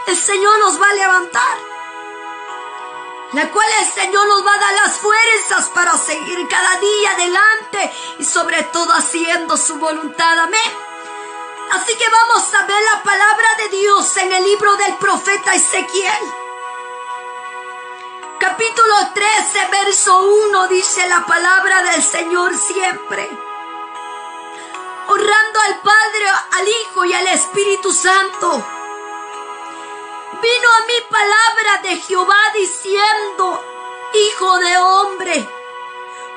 el Señor nos va a levantar, la cual el Señor nos va a dar las fuerzas para seguir cada día adelante y sobre todo haciendo su voluntad. Amén. Así que vamos a ver la palabra de Dios en el libro del profeta Ezequiel. Capítulo 13, verso 1, dice la palabra del Señor siempre. Honrando al Padre, al Hijo y al Espíritu Santo. Vino a mí palabra de Jehová diciendo: Hijo de hombre,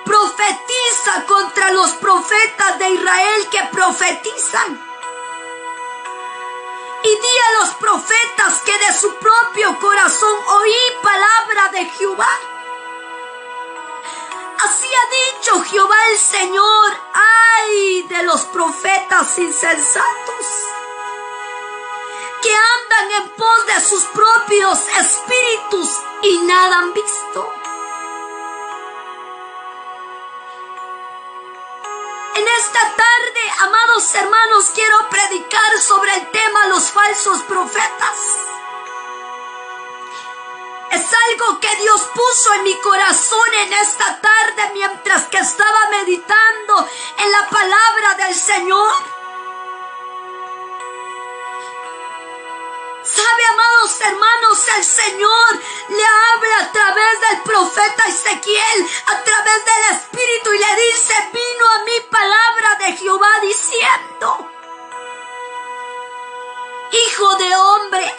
profetiza contra los profetas de Israel que profetizan. Y di a los profetas que de su propio corazón oí palabra de Jehová. Así ha dicho Jehová el Señor: ay de los profetas insensatos, que andan en pos de sus propios espíritus y nada han visto. En esta tarde, amados hermanos, quiero predicar sobre el tema los falsos profetas. Es algo que Dios puso en mi corazón en esta tarde mientras que estaba meditando en la palabra del Señor. ¿Sabe, amados hermanos? El Señor le habla a través del profeta Ezequiel, a través del Espíritu, y le dice: vino a mí palabra de Jehová diciendo: Hijo de hombre,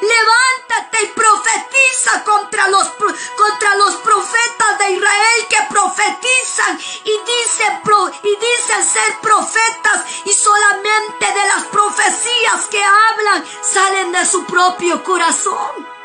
levántate y profetiza contra los profetas de Israel que profetizan y dicen ser profetas, y solamente de las profecías que hablan salen de su propio corazón.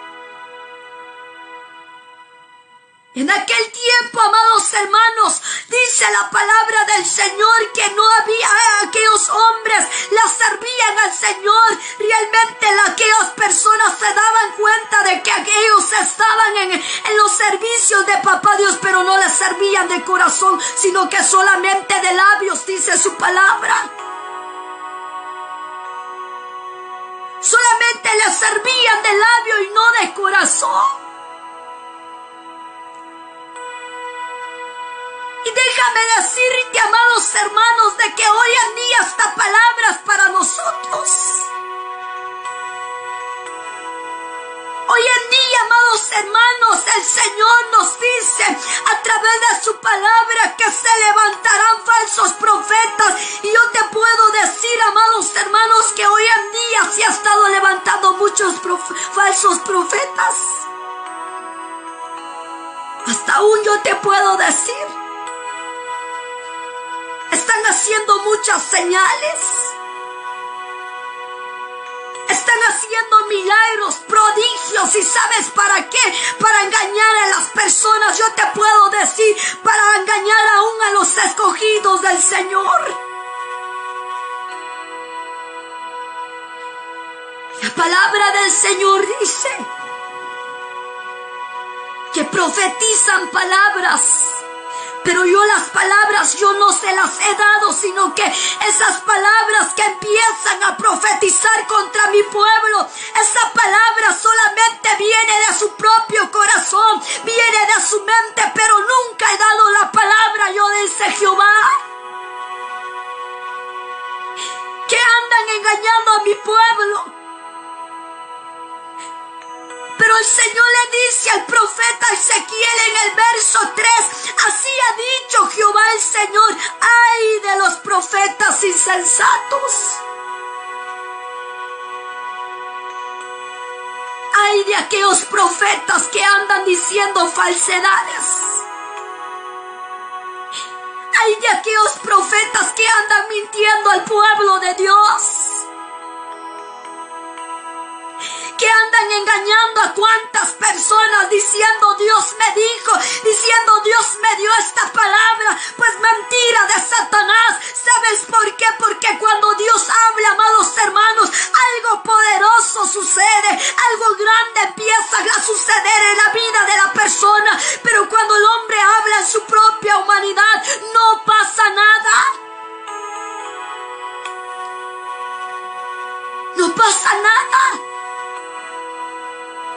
En aquel tiempo, amados hermanos, dice la palabra del Señor que no había aquellos hombres, la servían al Señor. Realmente aquellas personas se daban cuenta de que aquellos estaban en los servicios de Papá Dios, pero no les servían de corazón, sino que solamente de labios, dice su palabra. Solamente les servían de labio y no de corazón. Y déjame decirte, amados hermanos, de que hoy en día esta palabra es para nosotros. Hoy en día, amados hermanos, el Señor nos dice a través de su palabra que se levantarán falsos profetas. Y yo te puedo decir, amados hermanos, que hoy en día se ha estado levantando muchos falsos profetas. Hasta aún yo te puedo decir, están haciendo muchas señales. Están haciendo milagros, prodigios. ¿Y sabes para qué? Para engañar a las personas. Yo te puedo decir, para engañar aún a los escogidos del Señor. La palabra del Señor dice que profetizan palabras. Pero yo las palabras yo no se las he dado, sino que esas palabras que empiezan a profetizar contra mi pueblo, esa palabra solamente viene de su propio corazón, viene de su mente, pero nunca he dado la palabra, yo dice Jehová, que andan engañando a mi pueblo. Pero el Señor le dice al profeta Ezequiel en el verso 3, así ha dicho Jehová el Señor, ay de los profetas insensatos. Ay de aquellos profetas que andan diciendo falsedades. Ay de aquellos profetas que andan mintiendo al pueblo de Dios. Que andan engañando a cuantas personas diciendo Dios me dijo, diciendo Dios me dio esta palabra. Pues mentira de Satanás. ¿Sabes por qué? Porque cuando Dios habla, amados hermanos, algo poderoso sucede, algo grande empieza a suceder en la vida de la persona. Pero cuando el hombre habla en su propia humanidad, no pasa nada. No pasa pasa nada.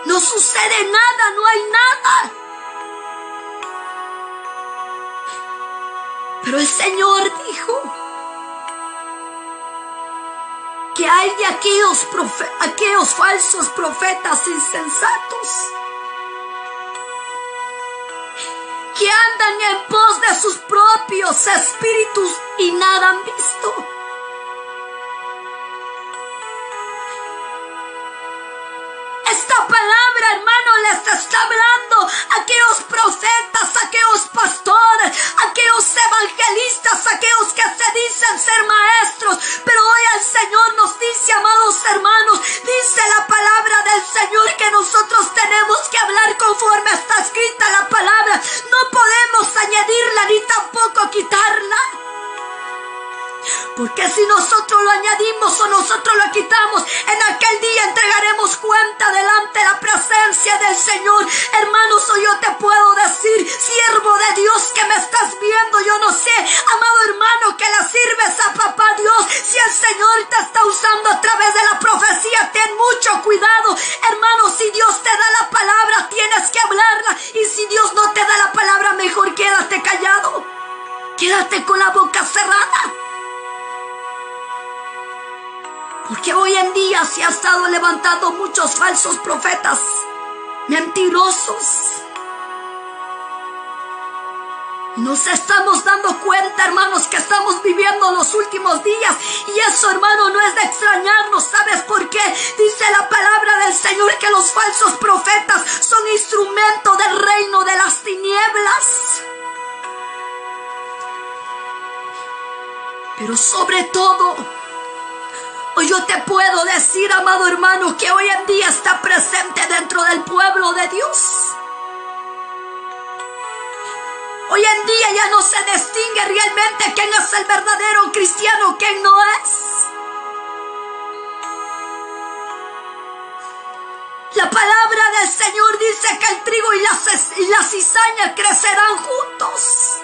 No sucede nada, no hay nada. Pero el Señor dijo que hay de aquellos falsos profetas insensatos que andan en pos de sus propios espíritus y nada han visto. Esta palabra, hermano, les está hablando a aquellos profetas, a aquellos pastores, a aquellos evangelistas, a aquellos que se dicen ser maestros. Pero hoy el Señor nos dice, amados hermanos, dice la palabra del Señor que nosotros tenemos que hablar conforme está escrita la palabra. No podemos añadirla ni tampoco quitarla. Porque si nosotros lo añadimos o nosotros lo quitamos, en aquel día entregaremos cuenta delante de la presencia del Señor. Hermanos, hoy yo te puedo decir, siervo de Dios que me estás viendo, yo no sé, amado hermano, que le sirves a papá Dios. Si el Señor te está usando a través de la profecía, ten mucho cuidado. Hermano, si Dios te da la palabra, tienes que hablarla. Y si Dios no te da la palabra, mejor quédate callado. Quédate con la boca cerrada. Porque hoy en día se ha estado levantando muchos falsos profetas, mentirosos. Nos estamos dando cuenta, hermanos, que estamos viviendo los últimos días. Y eso, hermano, no es de extrañarnos. ¿Sabes por qué? Dice la palabra del Señor que los falsos profetas son instrumento del reino de las tinieblas. Pero sobre todo, hoy yo te puedo decir, amado hermano, que hoy en día está presente dentro del pueblo de Dios. Hoy en día ya no se distingue realmente quién es el verdadero cristiano, quién no es. La palabra del Señor dice que el trigo y la cizaña crecerán juntos.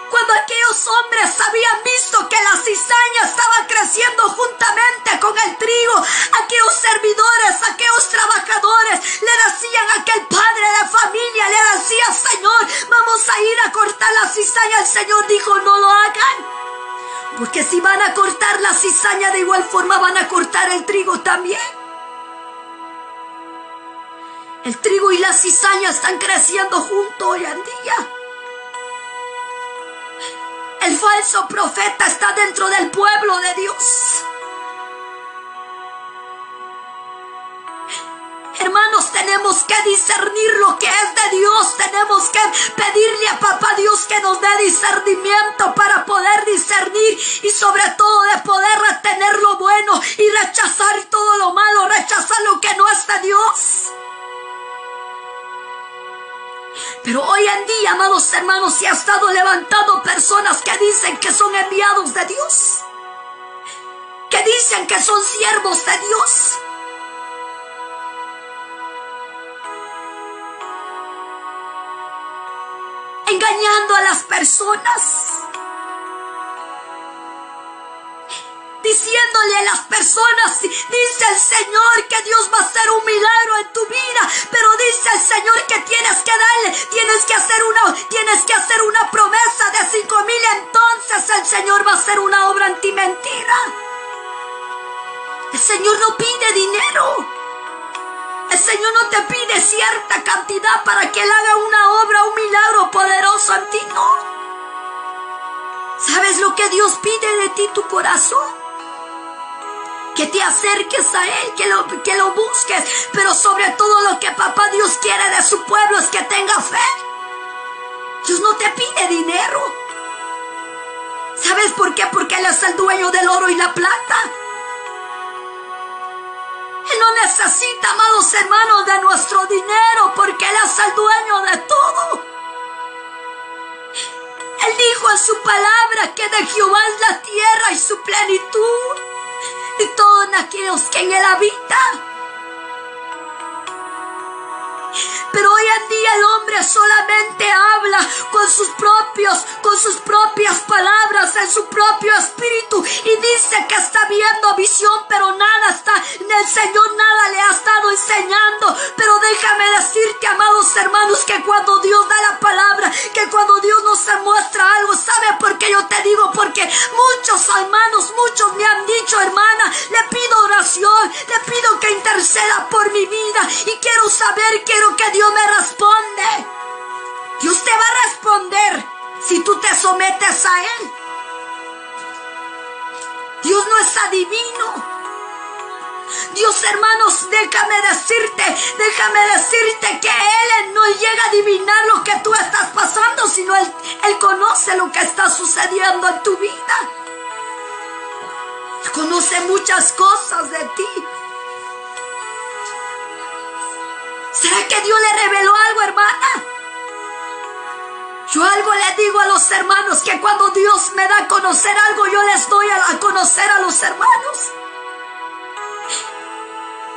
Cuando aquellos hombres habían visto que la cizaña estaba creciendo juntamente con el trigo, aquellos servidores, aquellos trabajadores le decían a aquel padre de familia, le decía: Señor, vamos a ir a cortar la cizaña. El Señor dijo: no lo hagan, porque si van a cortar la cizaña, de igual forma van a cortar el trigo también. El trigo y la cizaña están creciendo juntos hoy en día. El falso profeta está dentro del pueblo de Dios. Hermanos, tenemos que discernir lo que es de Dios. Tenemos que pedirle a papá Dios que nos dé discernimiento para poder discernir y sobre todo de poder retener lo bueno y rechazar todo lo malo, rechazar lo que no es de Dios. Pero hoy en día, amados hermanos, se ha estado levantando personas que dicen que son enviados de Dios, que dicen que son siervos de Dios. Engañando a las personas, diciéndole a las personas: dice el Señor que Dios va a hacer un milagro en tu vida, pero dice el Señor que tienes que darle, tienes que hacer una promesa de 5,000, entonces el Señor va a hacer una obra en ti. Mentira. El Señor no pide dinero. El Señor no te pide cierta cantidad para que Él haga una obra, un milagro poderoso en ti, no. ¿Sabes lo que Dios pide de ti? Tu corazón. Que te acerques a Él, que lo busques. Pero sobre todo lo que papá Dios quiere de su pueblo es que tenga fe. Dios no te pide dinero. ¿Sabes por qué? Porque Él es el dueño del oro y la plata. Él no necesita, amados hermanos, de nuestro dinero, porque Él es el dueño de todo. Él dijo en su palabra que de Jehová es la tierra y su plenitud, y todos aquellos que en Él habitan. Pero hoy en día el hombre solamente habla con sus propias palabras, en su propio espíritu, y dice que está viendo visión, pero nada está, el Señor nada le ha estado enseñando. Pero déjame decirte, amados hermanos, que cuando Dios da la palabra, que cuando Dios nos muestra algo, ¿sabe por qué yo te digo? Porque muchos hermanos, muchos me han dicho: hermana, le pido oración, le pido que interceda por mi vida, y quiero que Dios me responde. Dios te va a responder si tú te sometes a Él. Dios no es adivino. Dios, hermanos, déjame decirte que Él no llega a adivinar lo que tú estás pasando, sino Él conoce lo que está sucediendo en tu vida. Él conoce muchas cosas de ti. ¿Será que Dios le reveló algo, hermana? Yo algo le digo a los hermanos, que cuando Dios me da a conocer algo, yo les doy a conocer a los hermanos.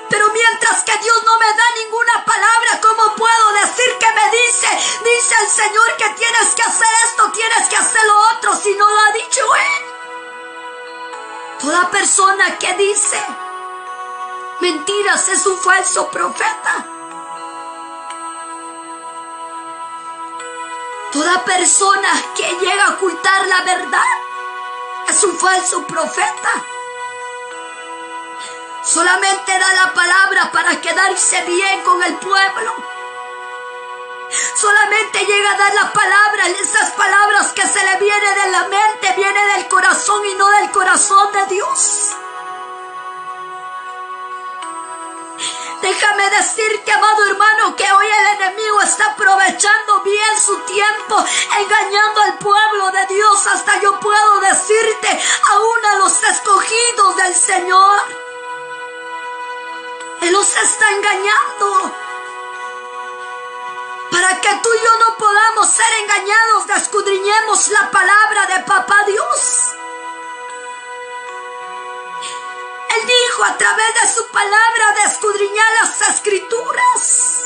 Pero mientras que Dios no me da ninguna palabra, ¿cómo puedo decir que me dice el Señor que tienes que hacer esto, tienes que hacer lo otro, si no lo ha dicho Él? Toda persona que dice mentiras es un falso profeta. Toda persona que llega a ocultar la verdad es un falso profeta. Solamente da la palabra para quedarse bien con el pueblo. Solamente llega a dar la palabra, esas palabras que se le viene de la mente, viene del corazón y no del corazón de Dios. Déjame decirte, amado hermano, que hoy el enemigo está aprovechando bien su tiempo, engañando al pueblo de Dios. Hasta yo puedo decirte, aún a los escogidos del Señor, Él los está engañando. Para que tú y yo no podamos ser engañados, escudriñemos la palabra de Papá Dios. Él dijo a través de su palabra de escudriñar las escrituras,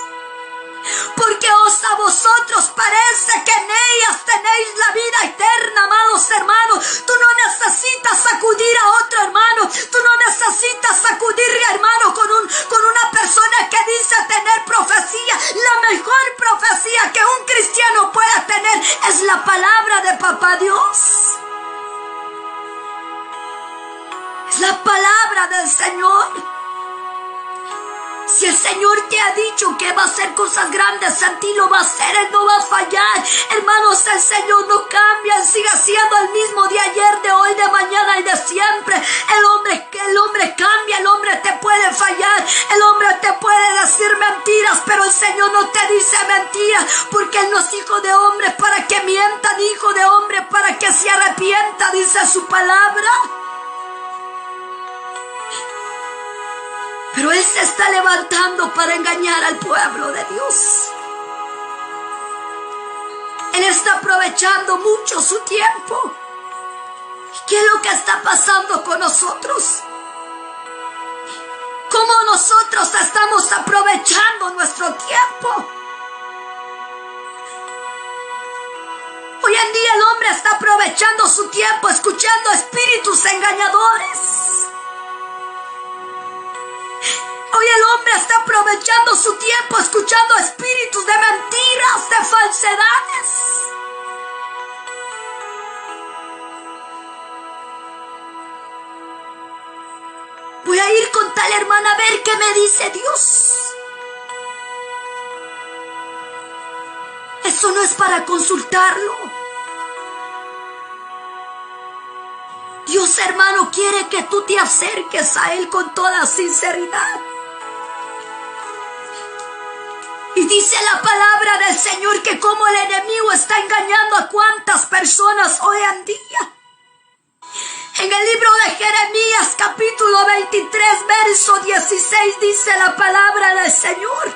porque a vosotros parece que en ellas tenéis la vida eterna, amados hermanos. Tú no necesitas acudir a otro hermano, tú no necesitas acudir, hermano, con una persona que dice tener profecía. La mejor profecía que un cristiano puede tener es la palabra de Papá Dios. Es la palabra del Señor. Si el Señor te ha dicho que va a hacer cosas grandes en ti, lo va a hacer, Él no va a fallar. Hermanos, el Señor no cambia, Él sigue siendo el mismo de ayer, de hoy, de mañana y de siempre. El hombre cambia, el hombre te puede fallar, el hombre te puede decir mentiras, pero el Señor no te dice mentiras, porque Él no es hijo de hombre para que mienta, ni hijo de hombre para que se arrepienta, dice su palabra. Pero Él se está levantando para engañar al pueblo de Dios. Él está aprovechando mucho su tiempo. ¿Qué es lo que está pasando con nosotros? ¿Cómo nosotros estamos aprovechando nuestro tiempo? Hoy en día el hombre está aprovechando su tiempo escuchando espíritus engañadores. Hoy el hombre está aprovechando su tiempo escuchando espíritus de mentiras, de falsedades. Voy a ir con tal hermana a ver qué me dice Dios. Eso no es para consultarlo. Dios, hermano, quiere que tú te acerques a Él con toda sinceridad. Y dice la palabra del Señor que como el enemigo está engañando a cuántas personas hoy en día. En el libro de Jeremías, capítulo 23, verso 16, dice la palabra del Señor: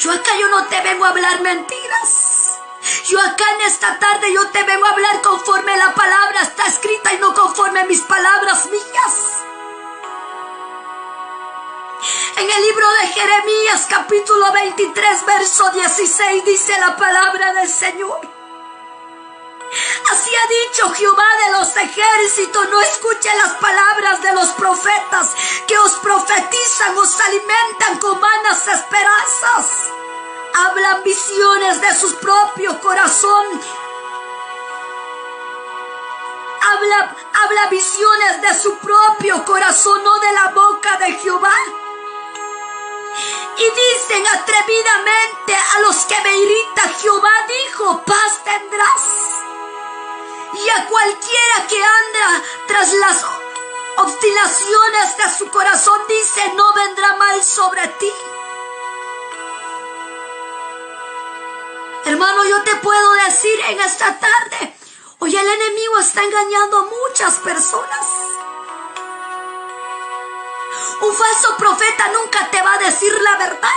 yo no te vengo a hablar mentiras. Yo acá en esta tarde yo te vengo a hablar conforme la palabra está escrita y no conforme mis palabras mías. En el libro de Jeremías, capítulo 23, verso 16, dice la palabra del Señor. Así ha dicho Jehová de los ejércitos: no escuche las palabras de los profetas que os profetizan, os alimentan con vanas esperanzas. Hablan visiones de su propio corazón. Habla visiones de su propio corazón, no de la boca de Jehová. Y dicen atrevidamente a los que me irritan: Jehová dijo, paz tendrás. Y a cualquiera que anda tras las obstinaciones de su corazón dice: no vendrá mal sobre ti. Hermano, yo te puedo decir en esta tarde, hoy el enemigo está engañando a muchas personas. Un falso profeta nunca te va a decir la verdad.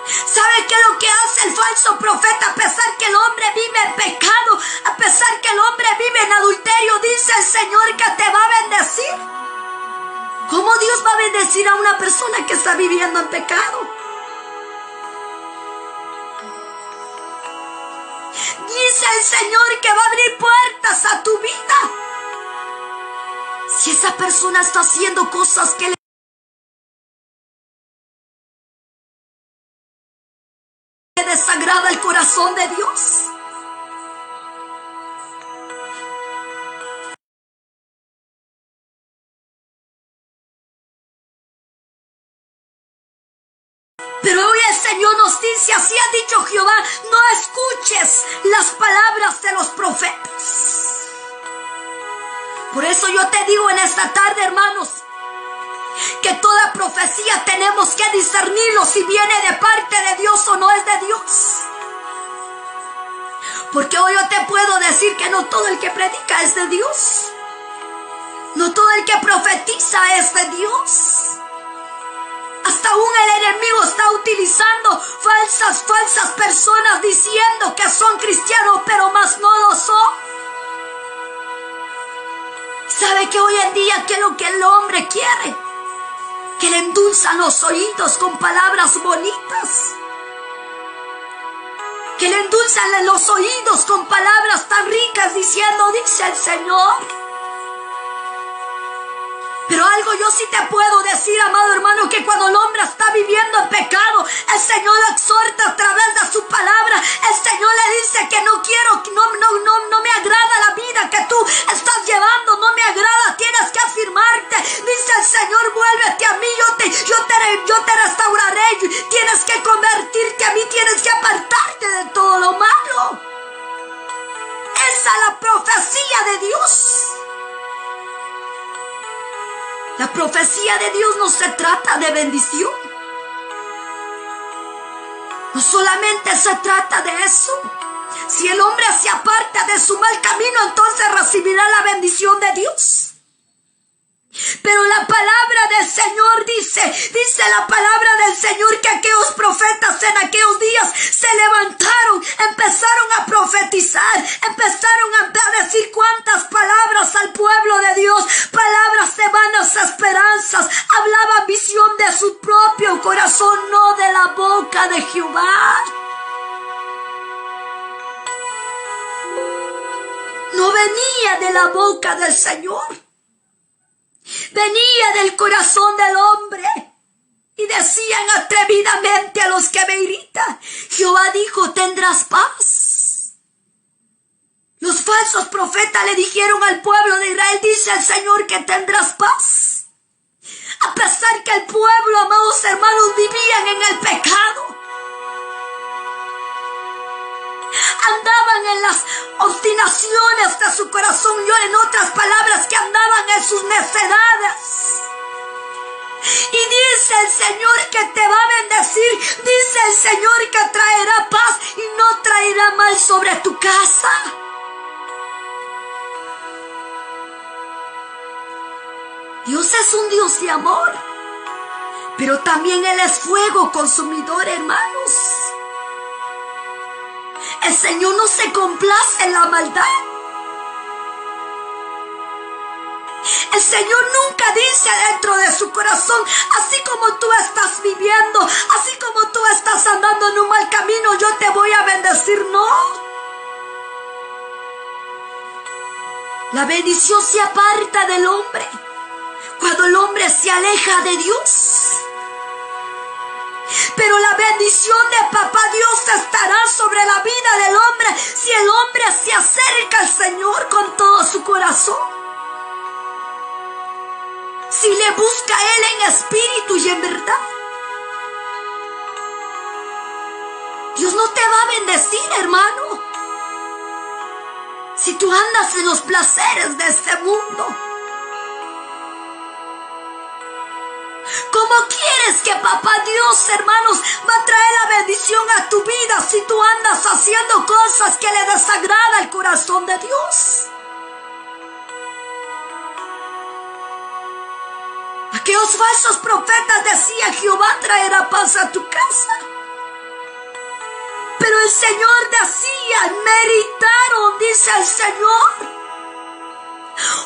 ¿Sabe qué es lo que hace el falso profeta? A pesar que el hombre vive en pecado, a pesar que el hombre vive en adulterio, dice el Señor que te va a bendecir. ¿Cómo Dios va a bendecir a una persona que está viviendo en pecado? Dice el Señor que va a abrir puertas a tu vida. Si esa persona está haciendo cosas que le desagrada el corazón de Dios. Pero hoy el Señor nos dice: así ha dicho Jehová, no escuches las palabras de los profetas. Por eso yo te digo en esta tarde, hermanos, que toda profecía tenemos que discernirlo si viene de parte de Dios o no es de Dios. Porque hoy yo te puedo decir que no todo el que predica es de Dios. No todo el que profetiza es de Dios. Hasta aún el enemigo está utilizando falsas personas diciendo que son cristianos, pero más no lo son. ¿Sabe que hoy en día qué es lo que el hombre quiere? Que le endulzan los oídos con palabras bonitas. Que le endulzan los oídos con palabras tan ricas diciendo: dice el Señor. Pero algo yo sí te puedo decir, amado hermano, que cuando el hombre está viviendo en pecado, el Señor lo exhorta a través de su palabra. El Señor le dice que no quiero, no me agrada la vida que tú estás llevando, no me agrada, tienes que afirmarte. Dice el Señor: vuélvete a mí, yo te restauraré, tienes que convertirte a mí, tienes que apartarte de todo lo malo. Esa es la profecía de Dios. La profecía de Dios no se trata de bendición. No solamente se trata de eso. Si el hombre se aparta de su mal camino, entonces recibirá la bendición de Dios. Pero la palabra del Señor dice la palabra del Señor que aquellos profetas en aquellos días se levantaron, empezaron a profetizar, empezaron a decir cuantas palabras al pueblo de Dios, palabras de vanas esperanzas, hablaban visión de su propio corazón, no de la boca de Jehová. No venía de la boca del Señor. Venía del corazón del hombre. Y decían atrevidamente a los que me irritan: Jehová dijo, tendrás paz. Los falsos profetas le dijeron al pueblo de Israel: dice el Señor que tendrás paz. A pesar que el pueblo, amados hermanos, vivían en el pecado. Andaban en las obstinaciones de su corazón, yo en otras palabras, que andaban en sus necedades. Y dice el Señor que te va a bendecir, dice el Señor que traerá paz y no traerá mal sobre tu casa. Dios es un Dios de amor, pero también Él es fuego consumidor, hermanos. El Señor no se complace en la maldad. El Señor nunca dice dentro de su corazón, así como tú estás viviendo, así como tú estás andando en un mal camino, yo te voy a bendecir. No. La bendición se aparta del hombre cuando el hombre se aleja de Dios. Pero la bendición de Papá Dios estará sobre la vida del hombre si el hombre se acerca al Señor con todo su corazón. Si le busca a Él en espíritu y en verdad. Dios no te va a bendecir, hermano, si tú andas en los placeres de este mundo. ¿Cómo quieres que Papá Dios, hermanos, va a traer la bendición a tu vida si tú andas haciendo cosas que le desagrada al corazón de Dios? Aquellos falsos profetas decían: Jehová traerá paz a tu casa. Pero el Señor decía: meditaron, dice el Señor.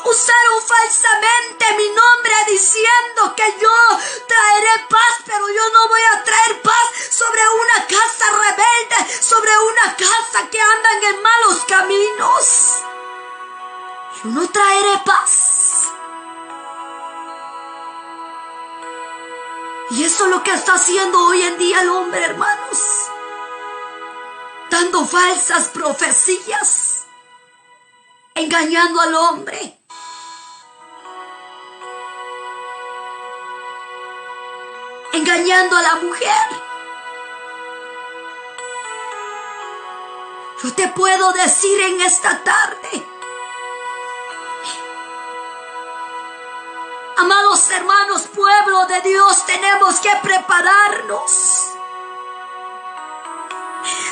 Usaron falsamente mi nombre diciendo que yo traeré paz, pero yo no voy a traer paz sobre una casa rebelde, sobre una casa que andan en malos caminos. Yo no traeré paz. Y eso es lo que está haciendo hoy en día el hombre, hermanos. Dando falsas profecías, engañando al hombre. Engañando a la mujer. Yo te puedo decir en esta tarde, amados hermanos, pueblo de Dios, tenemos que prepararnos.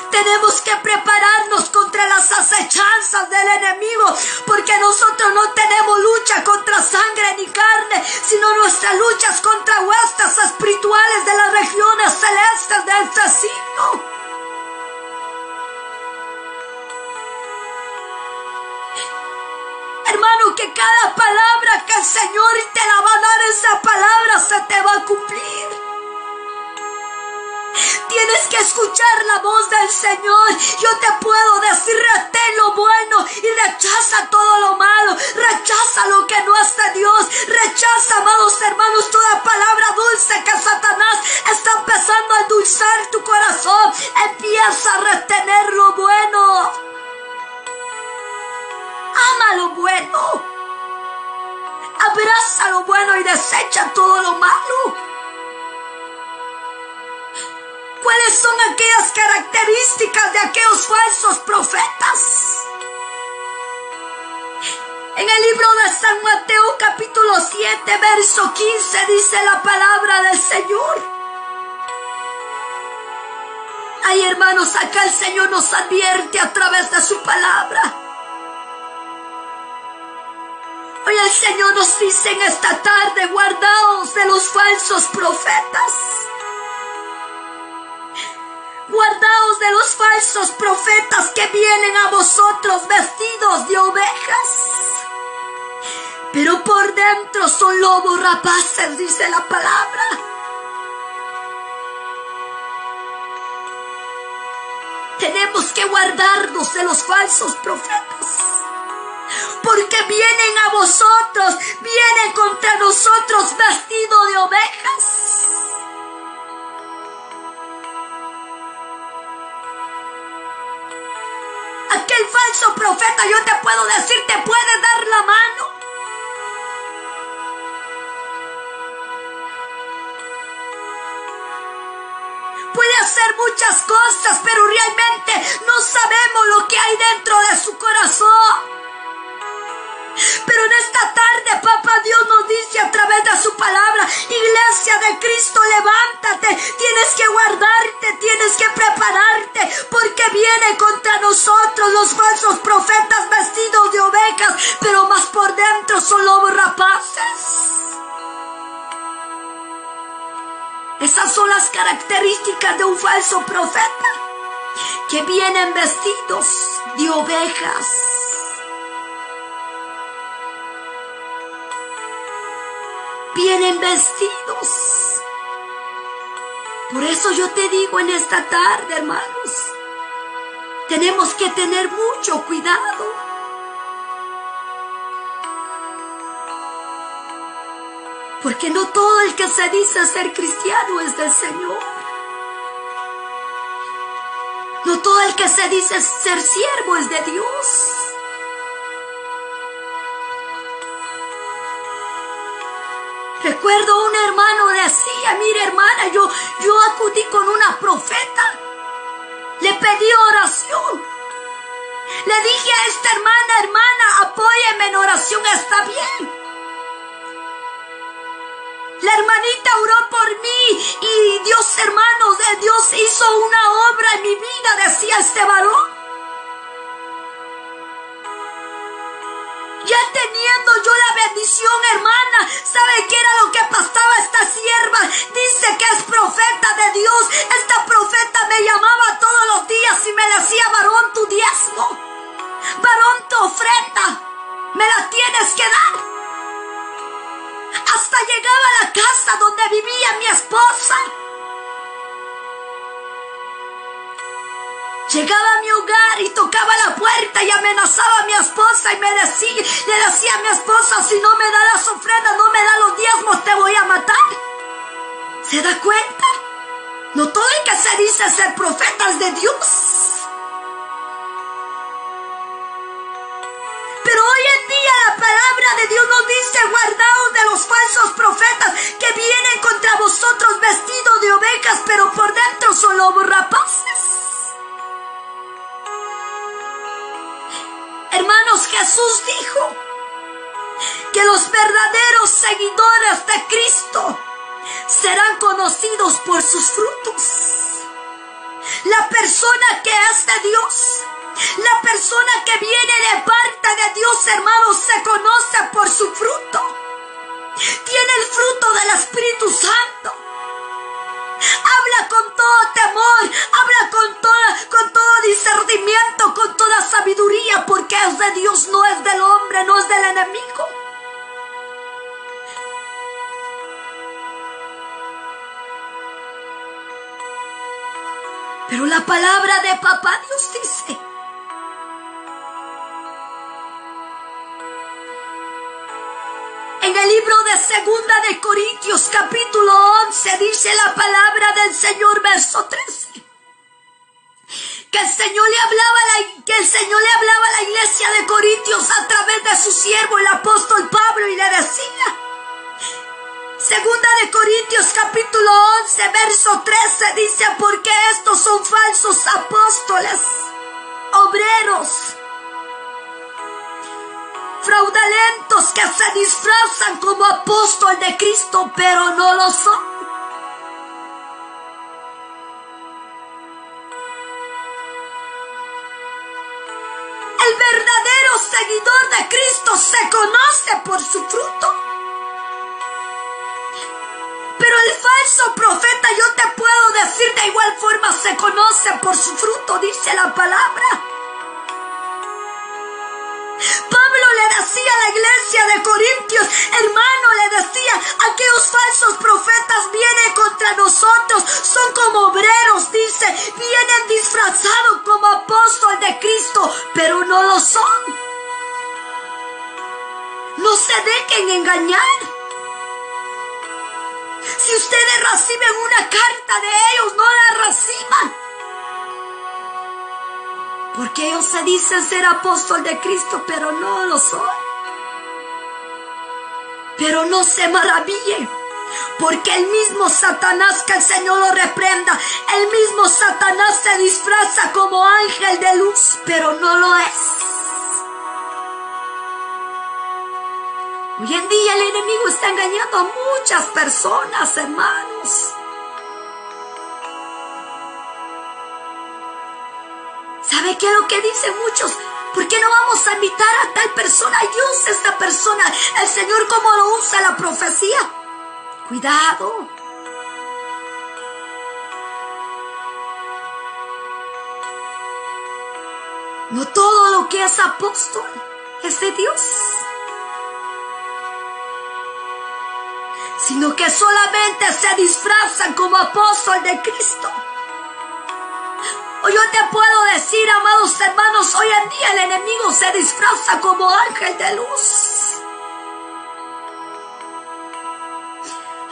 Tenemos que prepararnos contra las acechanzas del enemigo, porque nosotros no tenemos lucha contra sangre ni carne, sino nuestra lucha es contra huestes espirituales de las regiones celestes de este siglo. Hermano, que cada palabra que el Señor te la va a dar, esa palabra se te va a cumplir. Tienes que escuchar la voz del Señor. Yo te puedo decir: retén lo bueno y rechaza todo lo malo. Rechaza lo que no es de Dios. Rechaza, amados hermanos, toda palabra dulce que Satanás está empezando a endulzar tu corazón. Empieza a retener lo bueno. Ama lo bueno. Abraza lo bueno y desecha todo lo malo. ¿Cuáles son aquellas características de aquellos falsos profetas? En el libro de San Mateo capítulo 7 verso 15 dice la palabra del Señor. Ay, hermanos, acá el Señor nos advierte a través de su palabra. Hoy el Señor nos dice en esta tarde: guardaos de los falsos profetas. Guardaos de los falsos profetas que vienen a vosotros vestidos de ovejas, pero por dentro son lobos rapaces, dice la palabra. Tenemos que guardarnos de los falsos profetas, porque vienen a vosotros, vienen contra nosotros vestidos de ovejas. Aquel falso profeta, yo te puedo decir, te puede dar la mano. Puede hacer muchas cosas, pero realmente no sabemos lo que hay dentro de su corazón. Pero en esta tarde, Papá Dios nos dice a través de su palabra: iglesia de Cristo, levántate, tienes que guardarte, tienes que prepararte, porque vienen contra nosotros los falsos profetas vestidos de ovejas, pero más por dentro son lobos rapaces. Esas son las características de un falso profeta, que vienen vestidos de ovejas. vienen vestidos. Por eso yo te digo en esta tarde, hermanos, tenemos que tener mucho cuidado. Porque no todo el que se dice ser cristiano es del Señor. No todo el que se dice ser siervo es de Dios. Recuerdo un hermano decía, mire hermana, yo acudí con una profeta, le pedí oración, le dije a esta hermana, apóyeme en oración, está bien. La hermanita oró por mí y Dios, hermanos, Dios hizo una obra en mi vida, decía este varón. Ya teniendo yo la bendición, hermana, ¿sabe qué era lo que pasaba esta sierva? Dice que es profeta de Dios. Esta profeta me llamaba todos los días y me decía, varón, tu diezmo, varón, tu ofrenda, me la tienes que dar. Hasta llegaba a la casa donde vivía mi esposa. Llegaba a mi hogar y tocaba la puerta y amenazaba a mi esposa y le decía a mi esposa, si no me da las ofrendas, no me da los diezmos, te voy a matar. ¿Se da cuenta? No todo el que se dice ser profeta es de Dios. Pero hoy en día la palabra de Dios nos dice, guardaos de los falsos profetas que vienen contra vosotros vestidos de ovejas, pero por dentro son lobos rapaces. Hermanos, Jesús dijo que los verdaderos seguidores de Cristo serán conocidos por sus frutos. La persona que es de Dios, la persona que viene de parte de Dios, hermanos, se conoce por su fruto. Tiene el fruto del Espíritu Santo. Habla con todo temor, habla con todo discernimiento, con toda sabiduría, porque es de Dios, no es del hombre, no es del enemigo. Pero la palabra de Papá Dios dice, en el libro de Segunda de Corintios, capítulo 11, dice la palabra del Señor, verso 13, que el Señor le hablaba a la iglesia de Corintios a través de su siervo, el apóstol Pablo, y le decía, Segunda de Corintios, capítulo 11, verso 13, dice, porque estos son falsos apóstoles, obreros, fraudulentos, que se disfrazan como apóstol de Cristo, pero no lo son. El verdadero seguidor de Cristo se conoce por su fruto. Pero el falso profeta, yo te puedo decir, de igual forma se conoce por su fruto, dice la palabra. Pablo le decía a la iglesia de Corintios, hermano, le decía, aquellos falsos profetas vienen contra nosotros, son como obreros, dice, vienen disfrazados como apóstol de Cristo, pero no lo son. No se dejen engañar. Si ustedes reciben una carta de ellos, no la reciban. Porque ellos se dicen ser apóstol de Cristo, pero no lo son. Pero no se maravillen, porque el mismo Satanás, que el Señor lo reprenda, el mismo Satanás se disfraza como ángel de luz, pero no lo es. Hoy en día el enemigo está engañando a muchas personas, hermanos. ¿Sabe qué es lo que dicen muchos? ¿Por qué no vamos a invitar a tal persona? Dios, esta persona, el Señor, ¿cómo lo usa la profecía? Cuidado. No todo lo que es apóstol es de Dios. sino que solamente se disfrazan como apóstol de Cristo. O yo te puedo decir, amados hermanos, hoy en día el enemigo se disfraza como ángel de luz.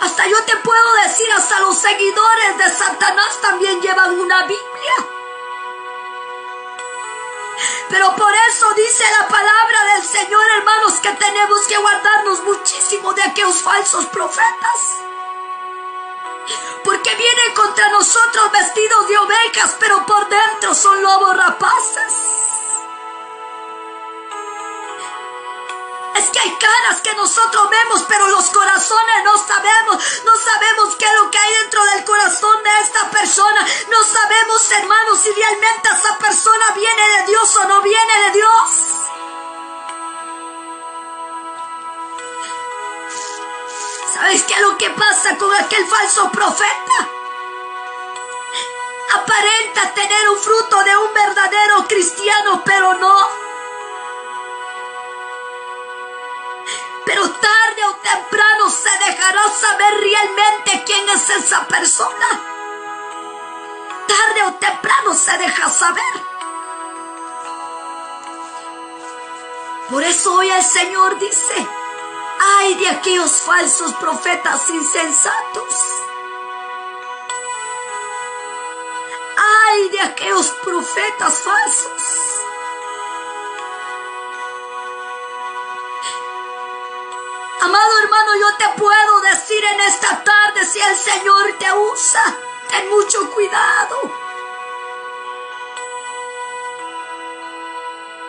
Hasta yo te puedo decir, hasta los seguidores de Satanás también llevan una Biblia. Pero por eso dice la palabra del Señor, hermanos, que tenemos que guardarnos muchísimo de aquellos falsos profetas. Porque vienen contra nosotros vestidos de ovejas, pero por dentro son lobos rapaces. Es que hay caras que nosotros vemos, pero los corazones no sabemos. No sabemos qué es lo que hay dentro del corazón de esta persona. No sabemos, hermanos, si realmente esa persona viene de Dios o no viene de Dios. ¿Sabes qué es lo que pasa con aquel falso profeta? Aparenta tener un fruto de un verdadero cristiano, pero no. Pero tarde o temprano se dejará saber realmente quién es esa persona. Tarde o temprano se deja saber. Por eso hoy el Señor dice: ay de aquellos falsos profetas insensatos. Ay de aquellos profetas falsos. Amado hermano, yo te puedo decir en esta tarde, si el Señor te usa, ten mucho cuidado.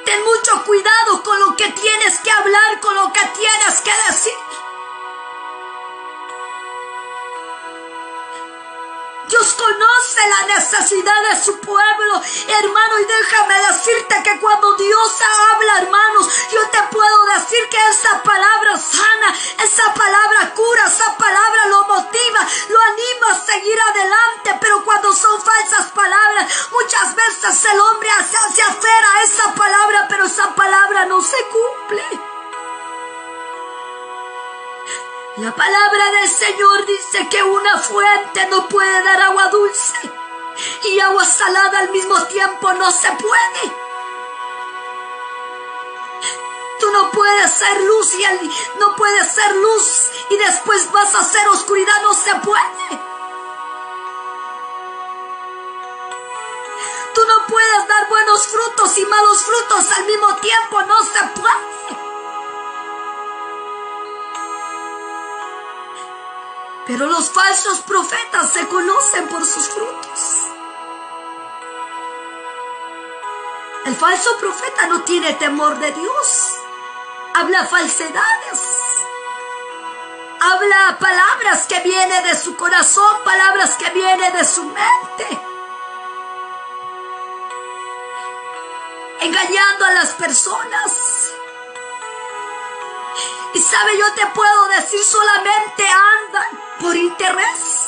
Ten mucho cuidado con lo que tienes que hablar, con lo que tienes que decir. Dios conoce la necesidad de su pueblo, hermano, y déjame decirte que cuando Dios habla, hermanos, yo te puedo decir que esa palabra sana, esa palabra cura, esa palabra lo motiva, lo anima a seguir adelante. Pero cuando son falsas palabras, muchas veces el hombre se aferra a esa palabra, pero esa palabra no se cumple. La palabra del Señor dice que una fuente no puede dar agua dulce y agua salada al mismo tiempo no se puede. Tú no puedes ser luz no puedes ser luz y después vas a ser oscuridad, no se puede. Tú no puedes dar buenos frutos y malos frutos al mismo tiempo, no se puede. Pero los falsos profetas se conocen por sus frutos. El falso profeta no tiene temor de Dios. Habla falsedades. Habla palabras que vienen de su corazón, palabras que vienen de su mente. Engañando a las personas. Y sabe, yo te puedo decir, solamente andan por interés.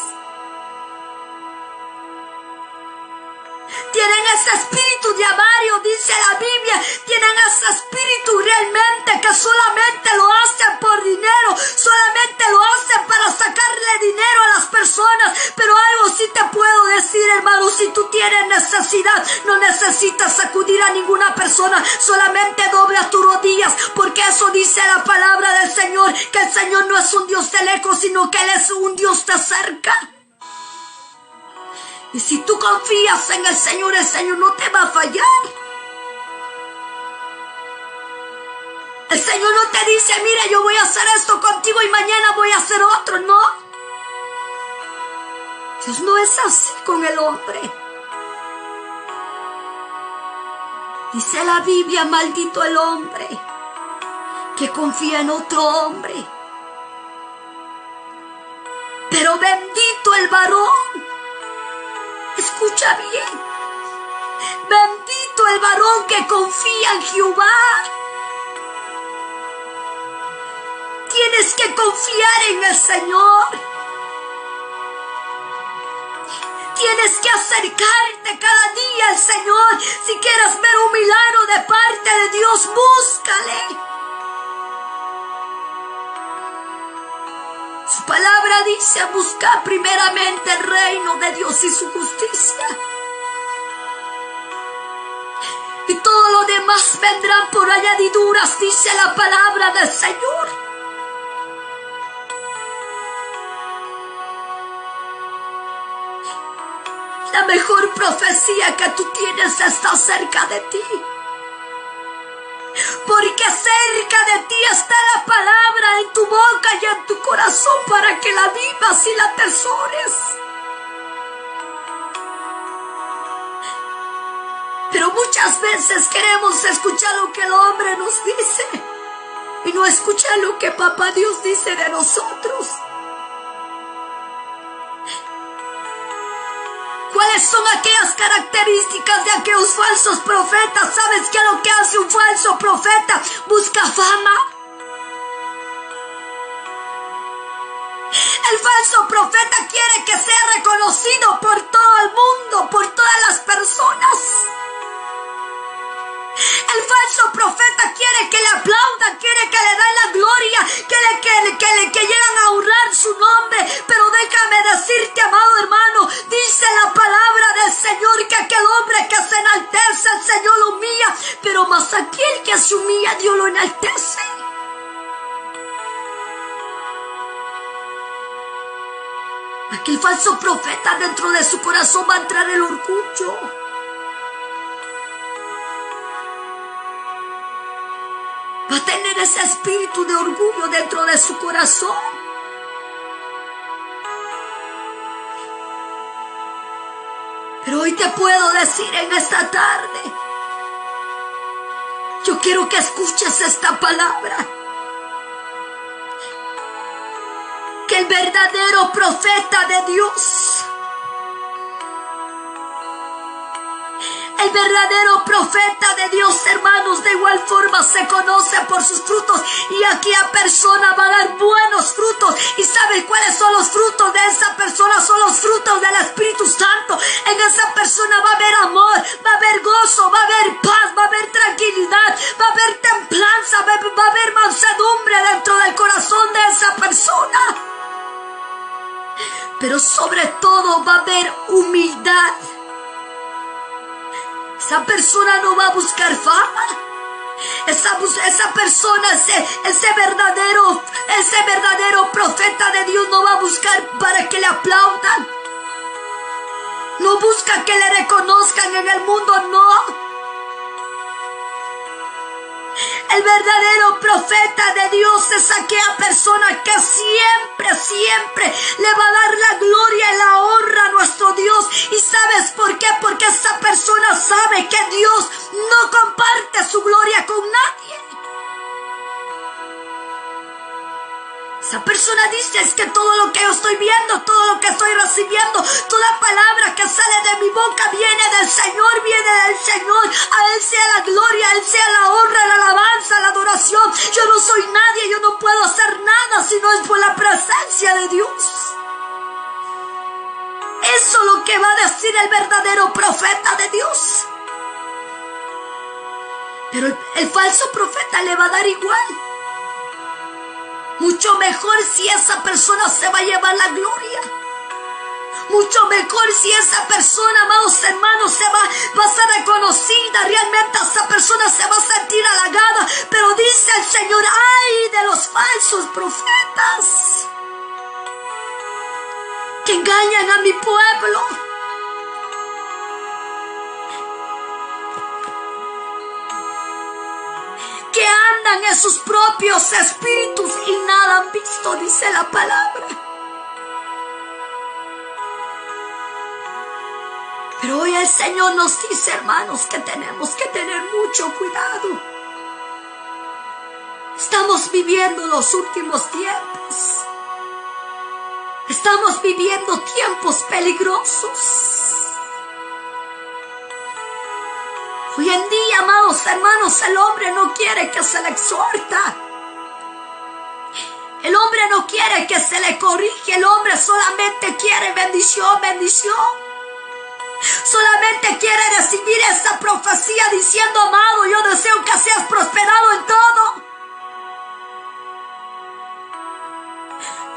Tienen ese espíritu de avario, dice la Biblia. Tienen ese espíritu realmente que solamente lo hacen por dinero. Solamente lo hacen para sacarle dinero a las personas. Pero algo sí te puedo decir, hermano. Si tú tienes necesidad, no necesitas acudir a ninguna persona. Solamente dobla tus rodillas. Porque eso dice la palabra del Señor. Que el Señor no es un Dios de lejos, sino que Él es un Dios de cerca. Y si tú confías en el Señor no te va a fallar. El Señor no te dice: mira, yo voy a hacer esto contigo y mañana voy a hacer otro. No. Dios no es así con el hombre. Dice la Biblia: maldito el hombre que confía en otro hombre. Pero bendito el varón. Escucha bien. Bendito el varón que confía en Jehová. Tienes que confiar en el Señor. Tienes que acercarte cada día al Señor. Si quieres ver un milagro de parte de Dios, búscale. Su palabra dice: buscar primeramente el reino de Dios y su justicia, y todo lo demás vendrán por añadiduras, dice la palabra del Señor. La mejor profecía que tú tienes está cerca de ti, porque cerca de ti está la palabra en tu boca y en tu corazón para que la vivas y la atesores. Pero muchas veces queremos escuchar lo que el hombre nos dice y no escuchar lo que Papá Dios dice de nosotros. ¿Cuáles son aquellas características de aquellos falsos profetas? ¿Sabes qué es lo que hace un falso profeta? Busca fama. El falso profeta quiere que sea reconocido por todo el mundo, por todas las personas. El falso profeta quiere que le aplaudan, quiere que le den la gloria, que llegan a honrar su nombre. Pero déjame decirte, amado hermano, dice la palabra del Señor que aquel hombre que se enaltece, el Señor lo humilla, pero más aquel que se humilla, Dios lo enaltece. Aquel falso profeta, dentro de su corazón va a entrar el orgullo. Va a tener ese espíritu de orgullo dentro de su corazón. Pero hoy te puedo decir en esta tarde, yo quiero que escuches esta palabra, que el verdadero profeta de Dios, el verdadero profeta de Dios, hermanos, de igual forma se conoce por sus frutos. Y aquella persona va a dar buenos frutos. ¿Y sabes cuáles son los frutos de esa persona? Son los frutos del Espíritu Santo. En esa persona va a haber amor, va a haber gozo, va a haber paz, va a haber tranquilidad, va a haber templanza, va a haber mansedumbre dentro del corazón de esa persona. Pero sobre todo va a haber humildad. Esa persona no va a buscar fama. Esa persona, ese verdadero profeta de Dios no va a buscar para que le aplaudan. No busca que le reconozcan en el mundo, no. El verdadero profeta de Dios es aquella persona que siempre le va a dar la gloria y la honra a nuestro Dios. ¿Y sabes por qué? Porque esa persona sabe que Dios no comparte su gloria con nadie. Esa persona dice: es que todo lo que yo estoy viendo, todo lo que estoy recibiendo, toda palabra que sale de mi boca viene del Señor, viene del Señor. A Él sea la gloria, a Él sea la honra, la alabanza, la adoración. Yo no soy nadie, yo no puedo hacer nada si no es por la presencia de Dios. Eso es lo que va a decir el verdadero profeta de Dios. Pero el falso profeta le va a dar igual. Mucho mejor si esa persona se va a llevar la gloria. Mucho mejor si esa persona, amados hermanos, va a ser reconocida. Realmente esa persona se va a sentir halagada. Pero dice el Señor: ¡ay de los falsos profetas que engañan a mi pueblo! Que andan en sus propios espíritus y nada han visto, dice la palabra. Pero hoy el Señor nos dice, hermanos, que tenemos que tener mucho cuidado. Estamos viviendo los últimos tiempos. Estamos viviendo tiempos peligrosos. Hoy en día, amados hermanos, el hombre no quiere que se le exhorta. El hombre no quiere que se le corrige. El hombre solamente quiere bendición, bendición. Solamente quiere recibir esa profecía diciendo: amado, yo deseo que seas prosperado en todo.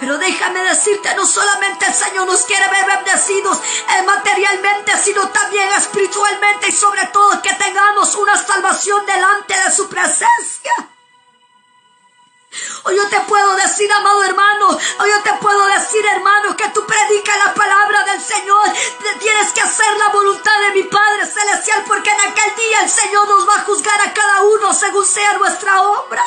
Pero déjame decirte, no solamente el Señor nos quiere ver bendecidos materialmente, sino también espiritualmente, y sobre todo que tengamos una salvación delante de su presencia. O yo te puedo decir, amado hermano, o yo te puedo decir, hermano, que tú predicas la palabra del Señor. Tienes que hacer la voluntad de mi Padre Celestial, porque en aquel día el Señor nos va a juzgar a cada uno según sea nuestra obra.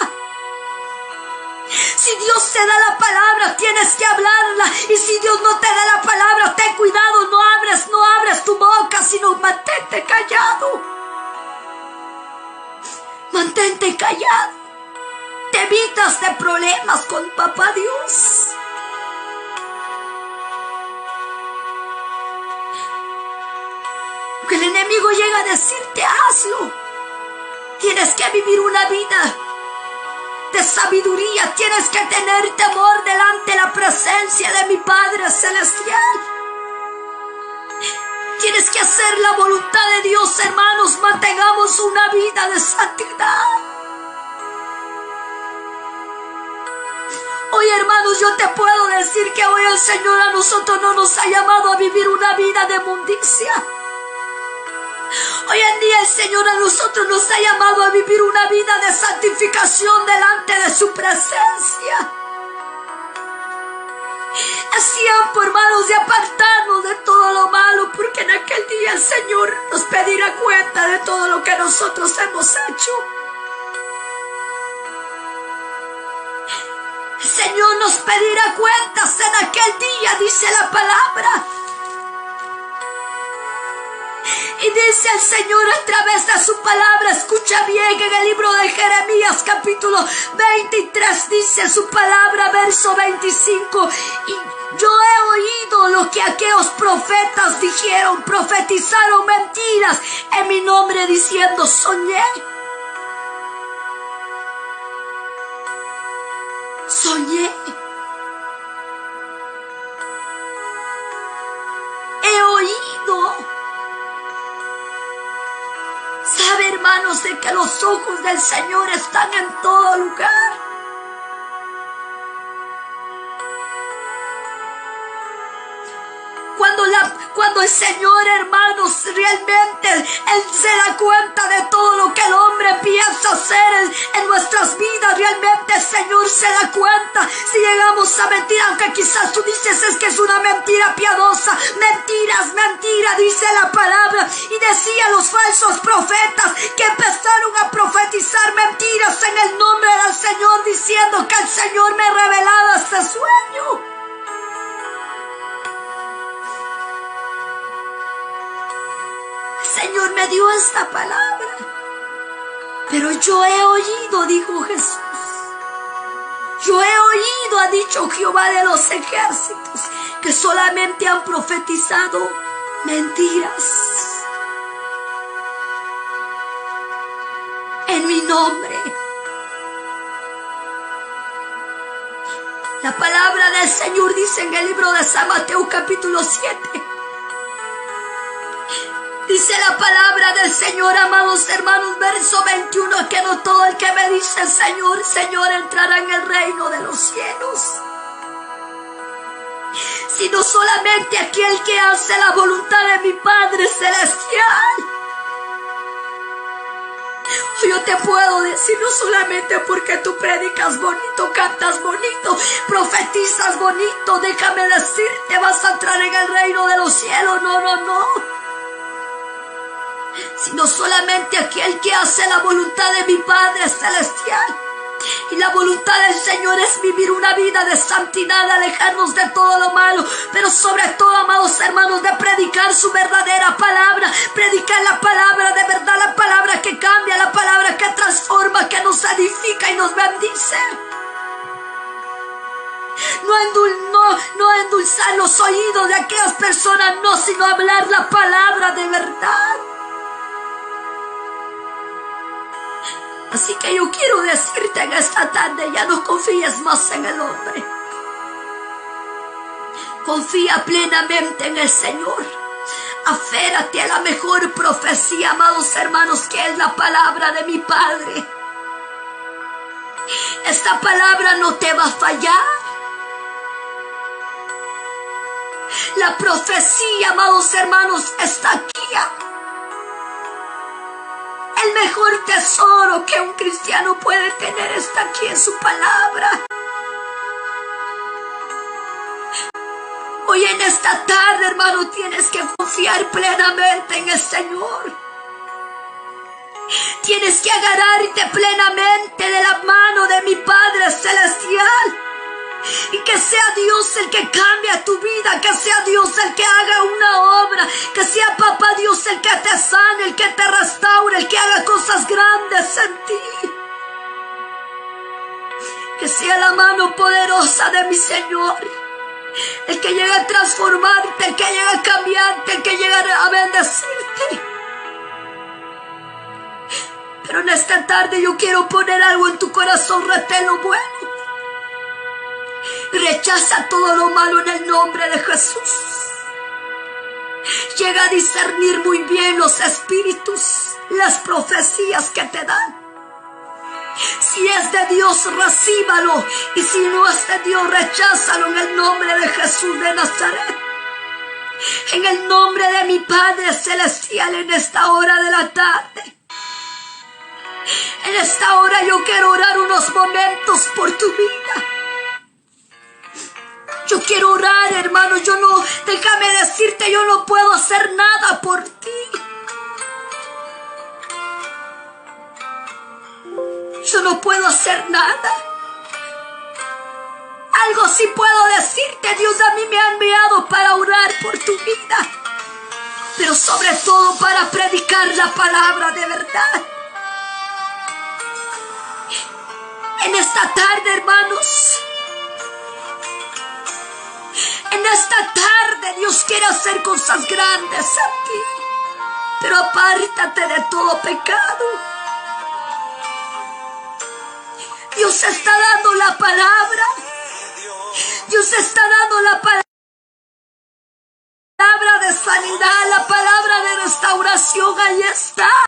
Si Dios te da la palabra, tienes que hablarla. Y si Dios no te da la palabra, ten cuidado, no abres tu boca, sino mantente callado. Mantente callado. Te evitas de problemas con papá Dios. Que el enemigo llega a decirte, hazlo. Tienes que vivir una vida de sabiduría, tienes que tener temor delante de la presencia de mi Padre Celestial. Tienes que hacer la voluntad de Dios, hermanos. Mantengamos una vida de santidad. Hoy, hermanos, yo te puedo decir que hoy el Señor a nosotros no nos ha llamado a vivir una vida de inmundicia. Hoy en día el Señor a nosotros nos ha llamado a vivir una vida de santificación delante de su presencia. Es tiempo, hermanos, de apartarnos de todo lo malo, porque en aquel día el Señor nos pedirá cuenta de todo lo que nosotros hemos hecho. El Señor nos pedirá cuentas en aquel día, dice la palabra. Y dice el Señor a través de su palabra, escucha bien, en el libro de Jeremías capítulo 23 dice su palabra, verso 25. Y yo he oído lo que aquellos profetas dijeron, profetizaron mentiras en mi nombre diciendo, soñé. He oído. Sabe, hermanos, de que los ojos del Señor están en todo lugar. Cuando el Señor, hermanos, realmente Él se da cuenta de todo lo que el hombre piensa hacer en nuestras vidas, realmente el Señor se da cuenta si llegamos a mentir, aunque quizás tú dices es que es una mentira piadosa. Mentira, dice la palabra. Y decían los falsos profetas que empezaron a profetizar mentiras en el nombre del Señor, diciendo que el Señor me revelaba este sueño. Señor me dio esta palabra, pero yo he oído, dijo Jesús. Yo he oído, ha dicho Jehová de los ejércitos, que solamente han profetizado mentiras en mi nombre. La palabra del Señor dice en el libro de San Mateo capítulo 7. Dice la palabra del Señor, amados hermanos, verso 21, que no todo el que me dice Señor, Señor, entrará en el reino de los cielos, sino solamente aquel que hace la voluntad de mi Padre Celestial. Yo te puedo decir, no solamente porque tú predicas bonito, cantas bonito, profetizas bonito, déjame decirte, vas a entrar en el reino de los cielos. No. Sino solamente aquel que hace la voluntad de mi Padre Celestial. Y la voluntad del Señor es vivir una vida de santidad, alejarnos de todo lo malo, pero sobre todo, amados hermanos, de predicar su verdadera palabra, predicar la palabra de verdad, la palabra que cambia, la palabra que transforma, que nos edifica y nos bendice. No endulzar los oídos de aquellas personas, no, sino hablar la palabra de verdad. Así que yo quiero decirte en esta tarde, ya no confíes más en el hombre. Confía plenamente en el Señor. Aférrate a la mejor profecía, amados hermanos, que es la palabra de mi Padre. Esta palabra no te va a fallar. la profecía, amados hermanos, está aquí. El mejor tesoro que un cristiano puede tener está aquí en su palabra. Hoy en esta tarde, hermano, tienes que confiar plenamente en el Señor. Tienes que agarrarte plenamente de la mano de mi Padre Celestial. Y que sea Dios el que cambie tu vida, que sea Dios el que haga una obra, que sea Papá Dios el que te sane, el que te restaure, el que haga cosas grandes en ti. Que sea la mano poderosa de mi Señor, el que llega a transformarte, el que llega a cambiarte, el que llega a bendecirte. Pero en esta tarde yo quiero poner algo en tu corazón, retén lo bueno. Rechaza todo lo malo en el nombre de Jesús. Llega a discernir muy bien los espíritus, las profecías que te dan. Si es de Dios, recíbalo. Y si no es de Dios, recházalo en el nombre de Jesús de Nazaret. En el nombre de mi Padre Celestial, en esta hora de la tarde. En esta hora yo quiero orar unos momentos por tu vida. Yo quiero orar, hermano. Déjame decirte, yo no puedo hacer nada por ti. Yo no puedo hacer nada. Algo sí puedo decirte. Dios a mí me ha enviado para orar por tu vida. Pero sobre todo para predicar la palabra de verdad. En esta tarde, hermanos. En esta tarde Dios quiere hacer cosas grandes a ti. Pero apártate de todo pecado. Dios está dando la palabra. Dios está dando la palabra de sanidad, la palabra de restauración. Ahí está.